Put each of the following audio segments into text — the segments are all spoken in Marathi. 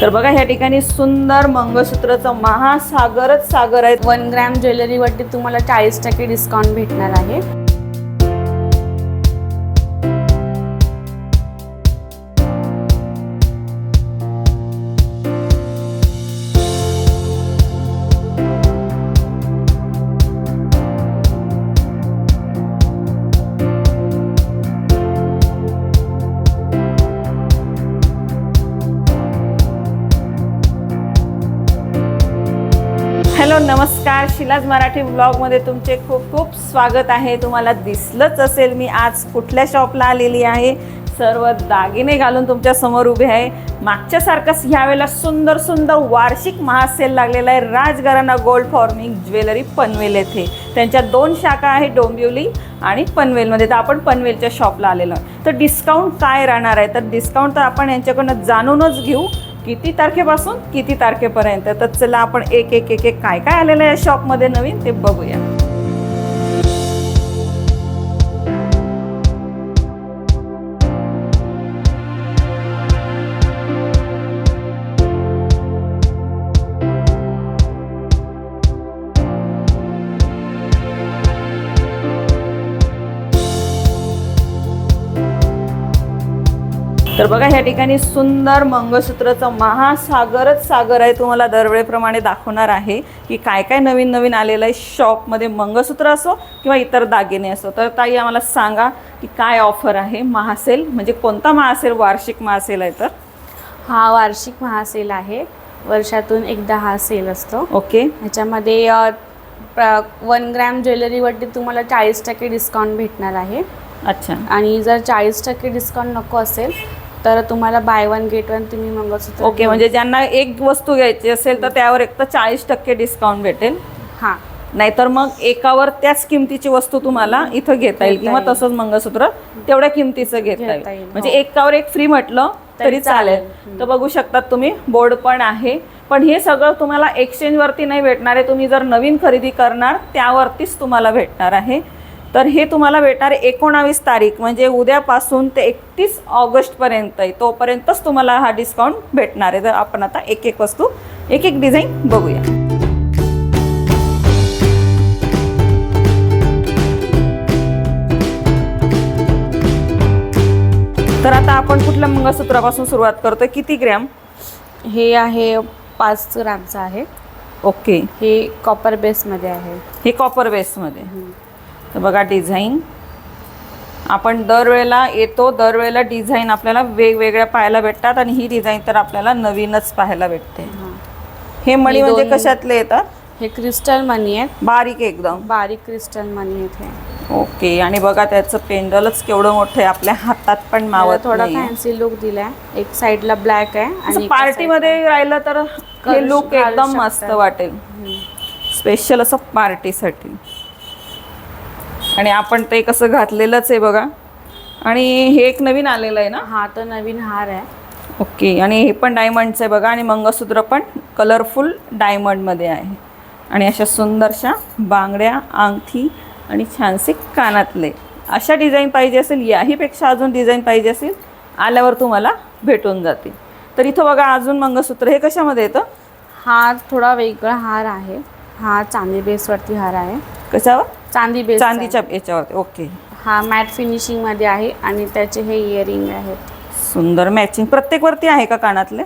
तर बघा ह्या ठिकाणी सुंदर मंगळसूत्राचं महासागरच सागर आहे। 1 ग्रॅम ज्वेलरीवरती तुम्हाला 40% डिस्काउंट भेटणार आहे। हॅलो नमस्कार, शिलाज मराठी ब्लॉगमध्ये तुमचे खूप खूप स्वागत आहे। तुम्हाला दिसलंच असेल मी आज कुठल्या शॉपला आलेली आहे। सर्व दागिने घालून तुमच्या समोर उभे आहे। मागच्यासारखंच ह्यावेळेला सुंदर सुंदर वार्षिक महासेल लागलेला आहे Rajgharana gold forming jewellery Panvel येथे। त्यांच्या 2 शाखा आहेत, डोंबिवली आणि पनवेलमध्ये। तर आपण पनवेलच्या शॉपला आलेलो आहे। तर डिस्काउंट काय राहणार आहे, तर डिस्काउंट तर आपण यांच्याकडून जाणूनच घेऊ किती तारखेपासून किती तारखेपर्यंत। तर चला आपण एक एक एक एक काय काय आलेलं आहे शॉपमध्ये नवीन ते बघूया। तर बघा ह्या ठिकाणी सुंदर मंगळसूत्राचं महासागरच सागर आहे। तुम्हाला दरवेळेप्रमाणे दाखवणार आहे की काय काय नवीन नवीन आलेलं आहे शॉपमध्ये, मंगळसूत्र असो किंवा इतर दागिने असो। तर ताई आम्हाला सांगा की काय ऑफर आहे। महासेल म्हणजे कोणता महासेल? वार्षिक महासेल आहे। तर हा वार्षिक महासेल आहे, वर्षातून एकदा हा सेल असतो। ओके, ह्याच्यामध्ये 1 ग्रॅम ज्वेलरीवरती तुम्हाला 40% डिस्काउंट भेटणार आहे। अच्छा। आणि जर 40% डिस्काउंट नको असेल तर तुम्हाला बाय 1 गेट 1 तुम्ही मंगळसूत्र ओके, म्हणजे ज्यांना एक वस्तू घ्यायची असेल तर त्यावर एक तर 40% डिस्काउंट भेटेल। हां, नाहीतर मग एकावर त्याच किमतीची वस्तू तुम्हाला इथं घेता येईल किंवा तसंच मंगळसूत्र तेवढ्या किमतीचं घेता येईल। म्हणजे एकावर एक फ्री म्हटलं तरी चालेल। तर बघू शकतात तुम्ही, बोर्ड पण आहे। पण हे सगळं तुम्हाला एक्सचेंजवरती नाही भेटणार आहे, तुम्ही जर नवीन खरेदी करणार त्यावरतीच तुम्हाला भेटणार आहे। तर हे तुम्हाला भेटणार 19 तारीख म्हणजे उद्यापासून ते 31 ऑगस्टपर्यंत आहे, तोपर्यंतच तुम्हाला हा डिस्काउंट भेटणार आहे। तर आपण आता एक एक वस्तू एक एक डिझाईन बघूया। तर आता आपण कुठल्या मंगळसूत्रापासून सुरुवात करतोय? किती ग्रॅम? हे आहे 5 ग्रॅमचं आहे। ओके, हे कॉपर बेसमध्ये आहे। हे कॉपर बेसमध्ये। तर बघा डिझाईन आपण दरवेळेला येतो, दरवेळेला डिझाईन आपल्याला वेगवेगळ्या पाहायला भेटतात आणि ही डिझाईन तर आपल्याला नवीनच पाहायला भेटते। हे मणी म्हणजे कशातले येतात? हे क्रिस्टल मणी आहेत, बारीक एकदम बारीक क्रिस्टल मणी आहेत हे। ओके, आणि बघा त्याचं पेंडलच केवढं मोठं आहे, आपल्या हातात पण मावत थोडा नाही। फॅन्सी लुक दिलाय, एक साइडला ब्लॅक आहे आणि पार्टीमध्ये राहिलं तर हे लुक एकदम मस्त वाटेल, स्पेशल असं पार्टीसाठी। आणि आपण ते कसं घातलेलंच आहे बघा। आणि हे एक नवीन आलेलं आहे ना? हा तर नवीन हार आहे। ओके, आणि हे पण डायमंडचं आहे बघा, आणि मंगळसूत्र पण कलरफुल डायमंडमध्ये आहे। आणि अशा सुंदरशा बांगड्या, अंगठी आणि छानसे कानातले। अशा डिझाईन पाहिजे असेल, याहीपेक्षा अजून डिझाईन पाहिजे असेल, आल्यावर तुम्हाला भेटून जातील। तर इथं बघा अजून मंगळसूत्र, हे कशामध्ये येतं? हा थोडा वेगळा हार आहे, हा चांदी बेसवरती हार आहे। कशावर? चांदी बेस, चांदीच्या याच्यावरती। ओके, हा मॅट फिनिशिंग मध्ये आहे आणि त्याचे हे इयरिंग आहेत। सुंदर मॅचिंग प्रत्येक वरती आहे का कानातले?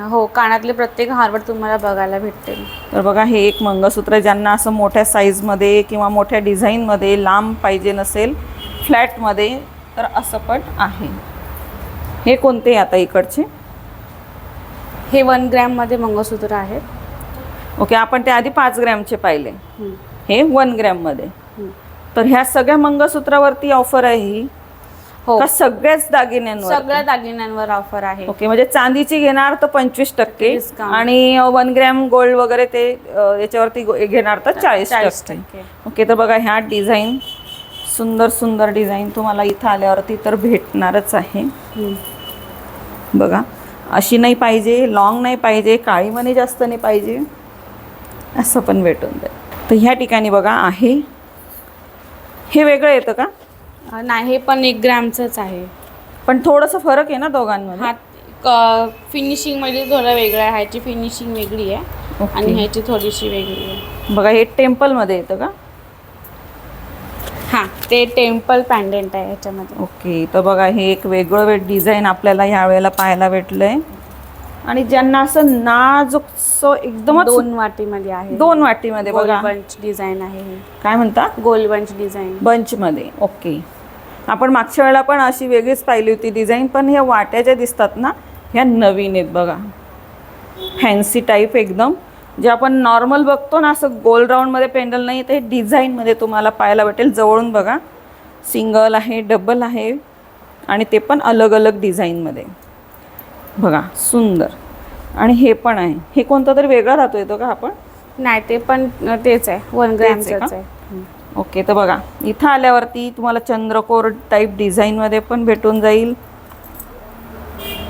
हो, कानातले प्रत्येक हारवर तुम्हाला बघायला भेटतील। तर बघा हे एक मंगळसूत्र, ज्यांना असं मोठ्या साईजमध्ये किंवा मोठ्या डिझाईनमध्ये लांब पाहिजे नसेल, फ्लॅटमध्ये, तर असं पण आहे। हे कोणते आता इकडचे? हे 1 ग्रॅममध्ये मंगळसूत्र आहेत। ओके, आपण ते आधी 5 ग्रॅमचे पाहिले, हे 1 ग्रॅममध्ये। तर ह्या सगळ्या मंगळसूत्रावरती ऑफर आहे ही? हो, का सगळ्याच दागिन्यांवर? सगळ्या दागिन्यांवर ऑफर आहे। ओके, म्हणजे चांदीची घेणार तर 25% Discount. आणि 1 ग्रॅम गोल्ड वगैरे ते याच्यावरती घेणार तर 40%। ओके, तर बघा ह्या डिझाईन सुंदर सुंदर डिझाईन तुम्हाला इथं आल्यावरती तर भेटणारच आहे। बघा अशी नाही पाहिजे, लॉंग नाही पाहिजे, काळी मणी जास्त नाही पाहिजे, असं पण भेटून जाईल। तर ह्या ठिकाणी बघा आहे, हे वेगळं येतं का? नाही, हे पण 1 ग्रॅमचंच आहे। पण थोडंसं फरक आहे ना दोघांमध्ये? हा फिनिशिंग मध्ये थोडं वेगळं आहे, ह्याची फिनिशिंग वेगळी आहे ओके. आणि ह्याची थोडीशी वेगळी आहे. बघा हे टेम्पल मध्ये येतं का? हां, ते टेम्पल पॅन्डेंट आहे ह्याच्यामध्ये. ओके. तर बघा हे एक वेगळं डिझाईन आपल्याला यावेळेला पाहायला भेटलंय. आणि ज्यांना असं नाजूकसं एकदमच 2 वाटीमध्ये आहे. 2 वाटीमध्ये गोल बघा. बंच डिझाईन आहे हे. काय म्हणता? गोल बंच डिझाईन. बंचमध्ये. ओके. आपण मागच्या वेळेला पण अशी वेगळीच पाहिली होती डिझाईन, पण ह्या वाट्या ज्या दिसतात ना ह्या नवीन आहेत बघा. फॅन्सी टाईप एकदम, जे आपण नॉर्मल बघतो ना असं गोल राऊंडमध्ये पेंडल नाही, ते डिझाईनमध्ये तुम्हाला पाहायला भेटेल. जवळून बघा, सिंगल आहे, डबल आहे आणि ते पण अलग अलग डिझाईनमध्ये बघा. सुंदर. आणि हे पण आहे. हे कोणता तरी वेगळा राहतो येतो का आपण? नाही, ते पण तेच आहे, 1 ग्रॅमचंच आहे. ओके. तर बघा इथं आल्यावरती तुम्हाला चंद्रकोर टाईप डिझाईनमध्ये पण भेटून जाईल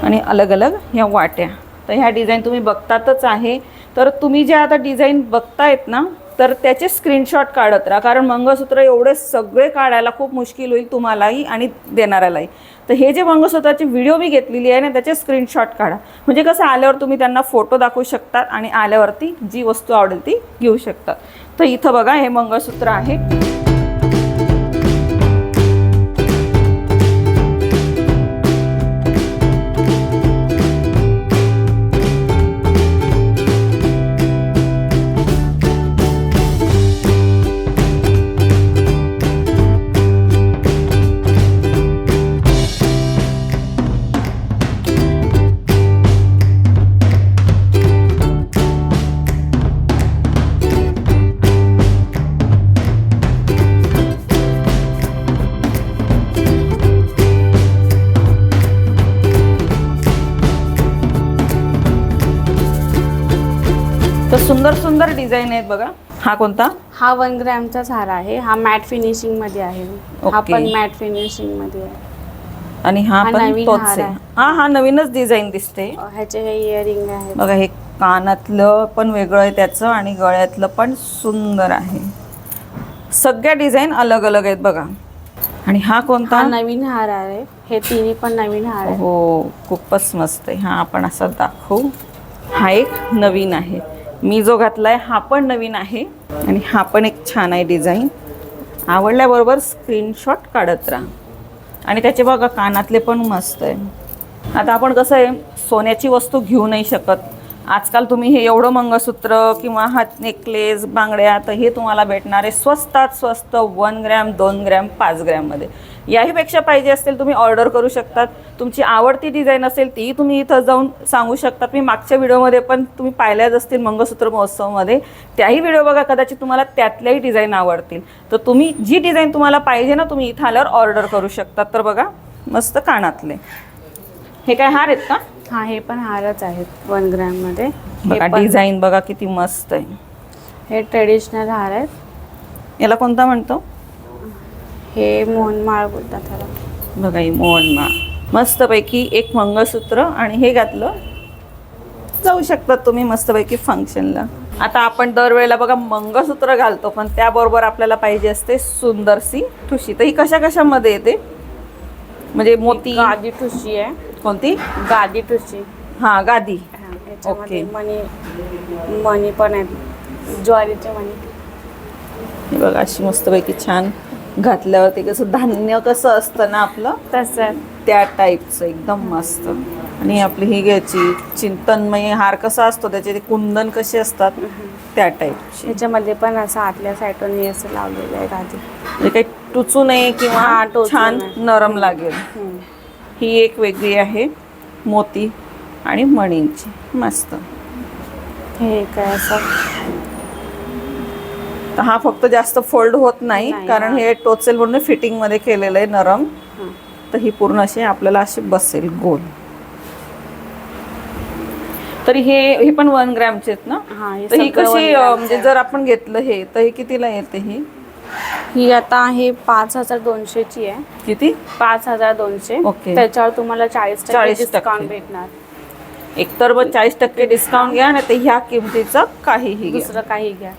आणि अलग अलग ह्या वाट्या. तर ह्या डिझाईन तुम्ही बघतातच आहे. तर तुम्ही जे आता डिझाईन बघतायत ना तर त्याचे स्क्रीनशॉट काढत राहा, कारण मंगळसूत्र एवढे सगळे काढायला खूप मुश्किल होईल तुम्हालाही आणि देणाऱ्यालाही. तर हे जे मंगळसूत्राची व्हिडिओ मी घेतलेली आहे ना त्याचे स्क्रीनशॉट काढा, म्हणजे कसं आल्यावर तुम्ही त्यांना फोटो दाखवू शकतात आणि आल्यावरती जी वस्तू आवडेल ती घेऊ शकतात. तर इथं बघा हे मंगळसूत्र आहे. तर सुंदर सुंदर डिझाईन आहेत बघा. हा कोणता? हा 1 ग्रॅमचाच हार आहे. हा मॅट फिनिशिंग मध्ये आहे. हा ओके. पण मॅट फिनिशिंग मध्ये आहे. आणि हा हा पण नवीन तोच हार आहे. आहे. हा नवीनच डिझाईन दिसते. ह्याचे हे इयरिंग आहे. बघा हे कानातलं पण वेगळं आहे त्याचं आणि गळ्यातलं पण सुंदर आहे. सगळ्या डिझाईन अलग अलग आहेत बघा. आणि हा कोणता? हा नवीन हार आहे. हे तिन्ही पण नवीन हार आहे. हो, खूपच मस्त आहे. हा आपण असा दाखवू. हा एक नवीन आहे. मी जो घातलाय हा पण नवीन आहे आणि हा पण एक छान आहे डिझाईन. आवडल्याबरोबर स्क्रीनशॉट काढत राहा. आणि त्याचे बघा कानातले पण मस्त आहे. आता आपण कसं आहे सोन्याची वस्तू घेऊ नाही शकत. आजकाल तुम्ही हे एवढं मंगळसूत्र किंवा हात नेकलेस बांगड्या तर हे तुम्हाला भेटणार आहे स्वस्तात स्वस्त 1 ग्रॅम 2 ग्रॅम 5 ग्रॅममध्ये. याहीपेक्षा पाहिजे असेल तुम्ही ऑर्डर करू शकतात. तुमची आवडती डिझाईन असेल ती तुम्ही इथं जाऊन सांगू शकतात. मी मागच्या व्हिडिओमध्ये पण तुम्ही पाहिल्याच असतील मंगळसूत्र महोत्सवमध्ये, त्याही व्हिडिओ बघा, कदाचित तुम्हाला त्यातल्याही डिझाईन आवडतील. तर तुम्ही जी डिझाईन तुम्हाला पाहिजे ना तुम्ही इथं आल्यावर ऑर्डर करू शकतात. तर बघा मस्त कानातले. हे काय हार आहेत का? हा, हे पण हारच आहेत 1 ग्रॅम मध्ये. बघा डिझाईन बघा किती मस्त आहे. हे ट्रेडिशनल हार आहेत. याला कोणता म्हणतो? हे मोहनमाळ बोलतात त्याला. बघा ही मोहनमाळ. मस्तपैकी एक मंगळसूत्र आणि हे घातलं जाऊ शकतात तुम्ही मस्तपैकी फंक्शनला. आता आपण दरवेळेला बघा मंगळसूत्र घालतो, पण त्याबरोबर आपल्याला पाहिजे असते सुंदरशी ठुशी. तर ही कशा कशामध्ये येते? म्हणजे मोती? गादी ठुशी आहे. कोणती? गादी ठुशी. हा गादी. याच्यामध्ये मणी पण आहेत, ज्वारीचे मणी. हे बघा अशी मस्तपैकी छान घातल्यावरती कसं धान्य कसं असतं ना आपलं तसं त्या टाईपचं एकदम मस्त. आणि आपली ही घ्यायची चिंतनमय हार कसा असतो त्याचे ते कुंदन कसे असतात त्या टाईपचे. याच्यामध्ये पण असं आतल्या साईडून असं लावलेलं आहे गादी. म्हणजे काही टुचू नये किंवा टोचू छान नये. नरम लागेल. ही एक वेगळी आहे मोती आणि मणींची. मस्त. हे काय असं तर हा फक्त जास्त फोल्ड होत नाही कारण हे टोचेल म्हणून फिटिंग मध्ये केलेलं आहे नरम. तर ही पूर्ण अशी आपल्याला अशी बसेल गोल. तरी हे पण 1 ग्रॅमचे आहेत ना? तर ही कशी म्हणजे जर आपण घेतलं हे तर हे कितीला येते? ही आता आहे 5200 ची आहे. किती? 5200. ओके. त्याच्यावर तुम्हाला 40% डिस्काउंट भेटणार. एकतर 40% डिस्काउंट घ्या ना, तर ह्या किमतीचं काहीही घ्या. दुसरं काही घ्या.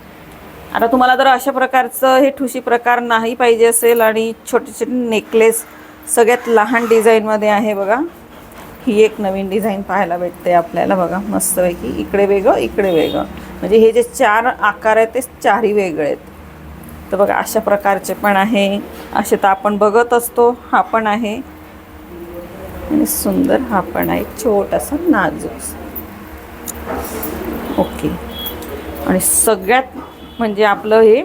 आता तुम्हाला जर अशा प्रकारचं हे ठुशी प्रकार नाही पाहिजे असेल आणि छोटे छोटे नेकलेस सगळ्यात लहान डिझाईनमध्ये आहे बघा. ही एक नवीन डिझाईन पाहायला भेटते आपल्याला बघा, मस्तपैकी इकडे वेगळं इकडे वेगळं, म्हणजे हे जे 4 आकार आहेत ते 4ही वेगळे आहेत. तर बघा अशा प्रकारचे पण आहे, असे तर आपण बघत असतो. हा पण आहे आणि सुंदर हा पण आहे, छोटासा नाजूक. ओके. आणि सगळ्यात म्हणजे आपलं हे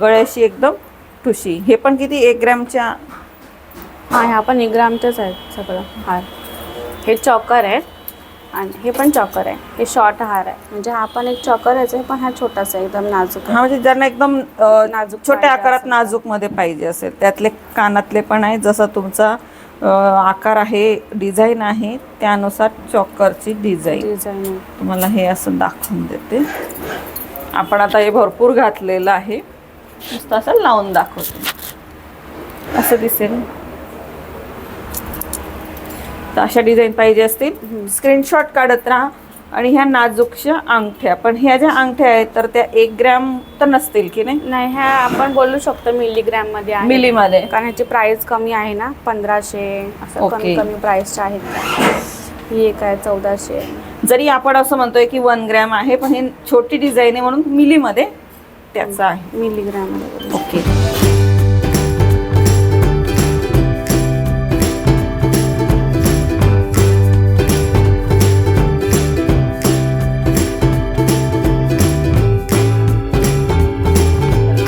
गळ्याशी एकदम ठुशी. हे पण किती 1 ग्रॅमच्या? हां, ह्या पण 1 ग्रामचेच आहेत सगळं हार. हे चॉकर आहे आणि हे पण चॉकर आहे. हे शॉर्ट हार आहे, म्हणजे हा पण एक चॉकरच आहे, पण हा छोटासा आहे, एकदम नाजूक आहे. हा म्हणजे ज्यांना एकदम नाजूक छोट्या पाहिजे आकारात असेल नाजूक मध्ये पाहिजे असेल, त्यातले कानातले पण आहे. जसा तुमचा आकार आहे, डिझाईन आहे, त्यानुसार चॉकरची डिझाईन डिझाईन आहे. तुम्हाला हे असं दाखवून देते. आपण आता हे भरपूर घातलेलं आहे, नुसतं असं लावून दाखवते, असं दिसेल. तर अशा डिझाईन पाहिजे असतील स्क्रीनशॉट काढत राहा. आणि ह्या नाजूकशा अंगठ्या, पण ह्या ज्या अंगठ्या आहेत तर त्या 1 ग्रॅम तर नसतील की नाही? नाही, ह्या आपण बोलू शकतो मिलीग्रॅम मध्ये आहे. मिलीमध्ये, कारण ह्याची प्राइस कमी आहे ना, 1500 असं कमी कमी प्राइसच्या आहेत. ही एक आहे 1400. जरी आपण असं म्हणतोय की 1 ग्रॅम आहे, पण ही छोटी डिझाईन आहे म्हणून मिलीमध्ये त्याचा आहे. मिलीग्रॅम मध्ये. ओके.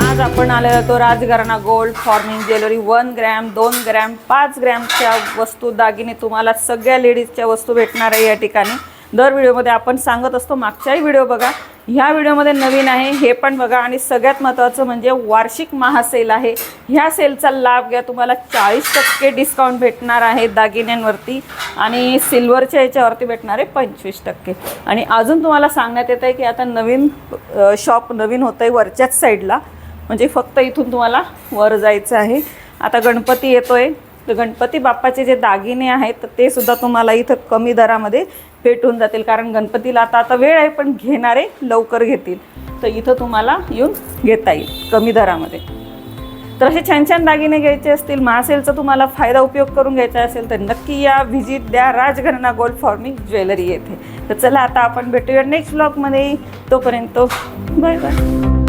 आज आपण आलेलो तो Rajgharana gold forming jewellery. 1 gram, 2 gram, 5 ग्रॅमच्या वस्तू, दागिने, तुम्हाला सगळ्या लेडीजच्या वस्तू भेटणार आहे या ठिकाणी. दर व्हिडिओमध्ये आपण सांगत असतो, मागच्याही व्हिडिओ बघा, ह्या व्हिडिओमध्ये नवीन आहे हे पण बघा. आणि सगळ्यात महत्त्वाचं म्हणजे वार्षिक महासेल आहे. ह्या सेलचा लाभ घ्या, तुम्हाला 40% डिस्काउंट भेटणार आहे दागिन्यांवरती आणि सिल्वरच्या ह्याच्यावरती भेटणार आहे 25%. आणि अजून तुम्हाला सांगण्यात येत आहे की आता नवीन शॉप नवीन होतं आहे वरच्याच साईडला, म्हणजे फक्त इथून तुम्हाला वर जायचं आहे. आता गणपती येतोय, तर गणपती बाप्पाचे जे दागिने आहेत तर ते सुद्धा तुम्हाला इथं कमी दरामध्ये भेटून जातील. कारण गणपतीला आता वेळ आहे, पण घेणारे लवकर घेतील, तर इथं तुम्हाला येऊन घेता येईल कमी दरामध्ये. तर असे छान छान दागिने घ्यायचे असतील, महासेलचा तुम्हाला फायदा उपयोग करून घ्यायचा असेल तर नक्की या, व्हिजिट द्या राजघराणा गोल्ड फॉर्मिंग ज्वेलरी येथे. तर चला आता आपण भेटूया नेक्स्ट व्लॉगमध्ये. तोपर्यंत बाय बाय.